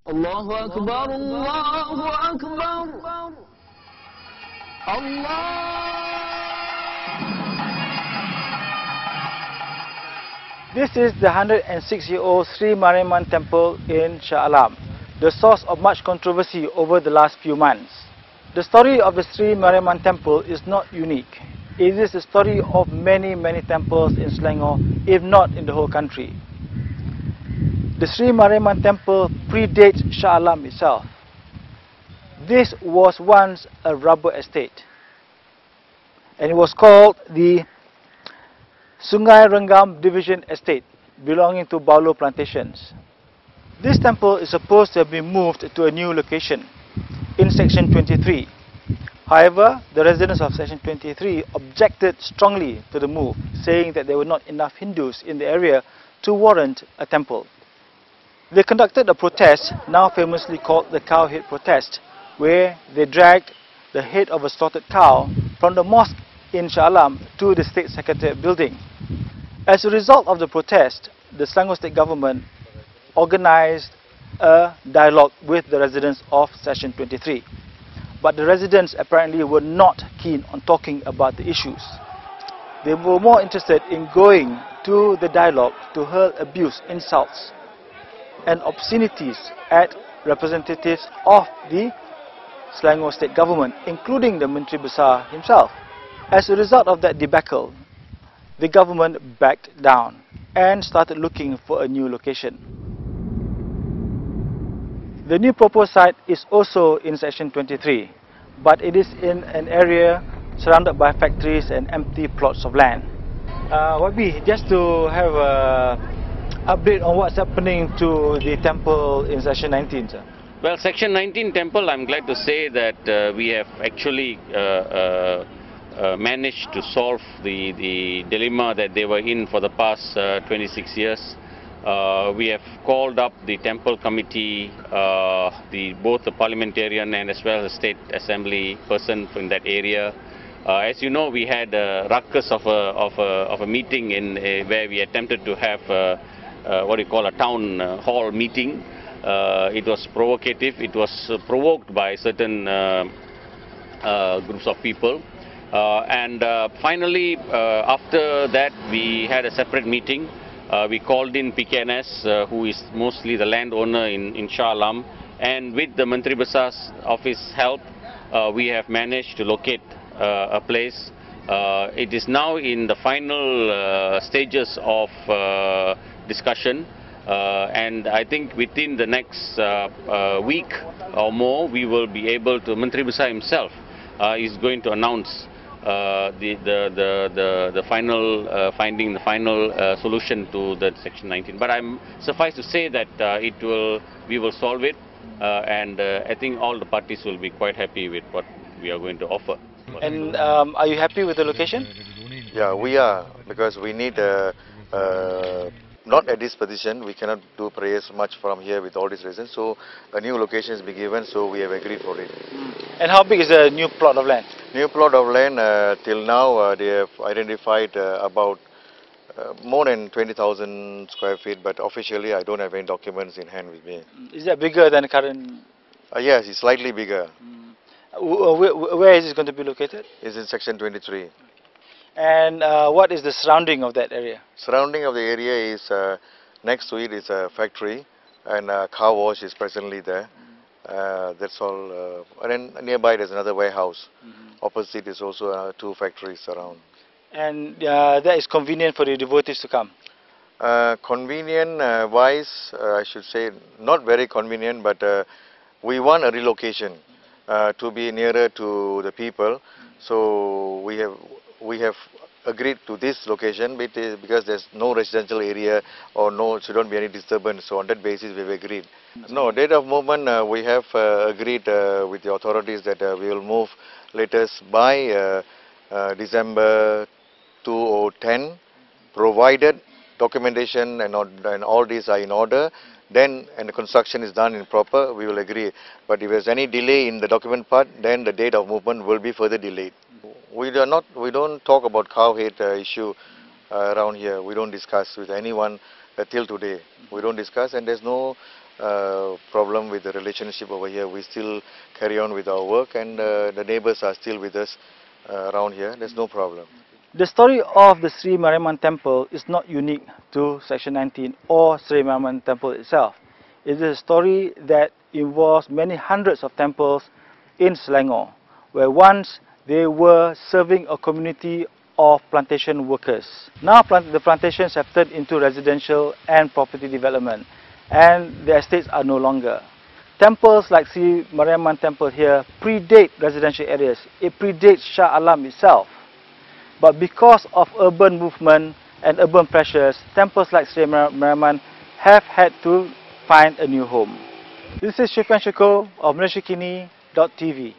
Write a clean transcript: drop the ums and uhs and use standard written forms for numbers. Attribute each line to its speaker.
Speaker 1: Allahu Akbar, Allahu Akbar, Allah.
Speaker 2: This is the 106-year-old Sri Mariamman temple in Shah Alam, the source of much controversy over the last few months. The story of the Sri Mariamman temple is not unique. It is the story of many temples in Selangor, if not in the whole country. The Sri Mariamman temple predates Shah Alam itself. This was once a rubber estate, and it was called the Sungai Renggam Division Estate, belonging to Baulo plantations. This temple is supposed to have been moved to a new location in section 23. However, the residents of section 23 objected strongly to the move, saying that there were not enough Hindus in the area to warrant a temple. They conducted a protest, now famously called the Cowhead protest, where they dragged the head of a slaughtered cow from the mosque in Shah Alam to the State Secretariat building. As a result of the protest, the Selangor State Government organized a dialogue with the residents of section 23. But the residents apparently were not keen on talking about the issues. They were more interested in going to the dialogue to hurl abuse, insults and obscenities at representatives of the Selangor State Government, including the Menteri Besar himself. As a result of that debacle, the government backed down and started looking for a new location. The new proposed site is also in section 23, but it is in an area surrounded by factories and empty plots of land. Wabi, just to have a update on what's happening to the temple in section 19, sir.
Speaker 3: Well, section 19 temple, I'm glad to say that we have actually managed to solve the dilemma that they were in for the past 26 years. We have called up the temple committee, both the parliamentarian and as well as the state assembly person in that area. As you know, we had a ruckus of a meeting where we attempted to have what you call a town hall meeting. It was provocative. It was provoked by certain groups of people. Finally, after that, we had a separate meeting. We called in PKNS, who is mostly the landowner in Shah Alam, and with the Menteri Besar's office help, we have managed to locate a place. It is now in the final stages of discussion, and I think within the next week or more, we will be able to, Menteri Besar himself is going to announce the final finding, the final solution to the section 19. But I'm suffice to say that we will solve it, and I think all the parties will be quite happy with what we are going to offer.
Speaker 2: And are you happy with the location?
Speaker 4: Yeah, we are, because we need not at this position, we cannot do prayers much from here with all these reasons, so a new location has been given, so we have agreed for it.
Speaker 2: And how big is the new plot of land?
Speaker 4: New plot of land, till now they have identified about more than 20,000 square feet, but officially I don't have any documents in hand with me.
Speaker 2: Is that bigger than the current?
Speaker 4: Yes, it's slightly bigger.
Speaker 2: Where is it going to be located?
Speaker 4: It's in section 23.
Speaker 2: And what is the surrounding of that area?
Speaker 4: Surrounding of the area is, next to it is a factory, and a car wash is presently there. That's all. And then nearby there's another warehouse. Opposite is also 2 factories around.
Speaker 2: And that is convenient for the devotees to come?
Speaker 4: Convenient wise, I should say not very convenient, but we want a relocation to be nearer to the people. So we have agreed to this location because there's no residential area or shouldn't be any disturbance. So on that basis we have agreed. No, date of movement we have agreed with the authorities that we will move latest by December 2010, provided documentation and all these are in order. Then, and the construction is done in proper, we will agree. But if there's any delay in the document part, then the date of movement will be further delayed. We don't talk about Cowhead issue around here. We don't discuss with anyone till today. We don't discuss, and there's no problem with the relationship over here. We still carry on with our work, and the neighbors are still with us around here. There's no problem.
Speaker 2: The story of the Sri Mariamman temple is not unique to Section 19 or Sri Mariamman temple itself. It is a story that involves many hundreds of temples in Selangor, where once they were serving a community of plantation workers. Now the plantations have turned into residential and property development, and the estates are no longer. Temples like Sri Mariamman temple here predate residential areas. It predates Shah Alam itself. But because of urban movement and urban pressures, temples like Sri Mariamman have had to find a new home. This is Shufiyan Shukur of MalaysiaKini.tv.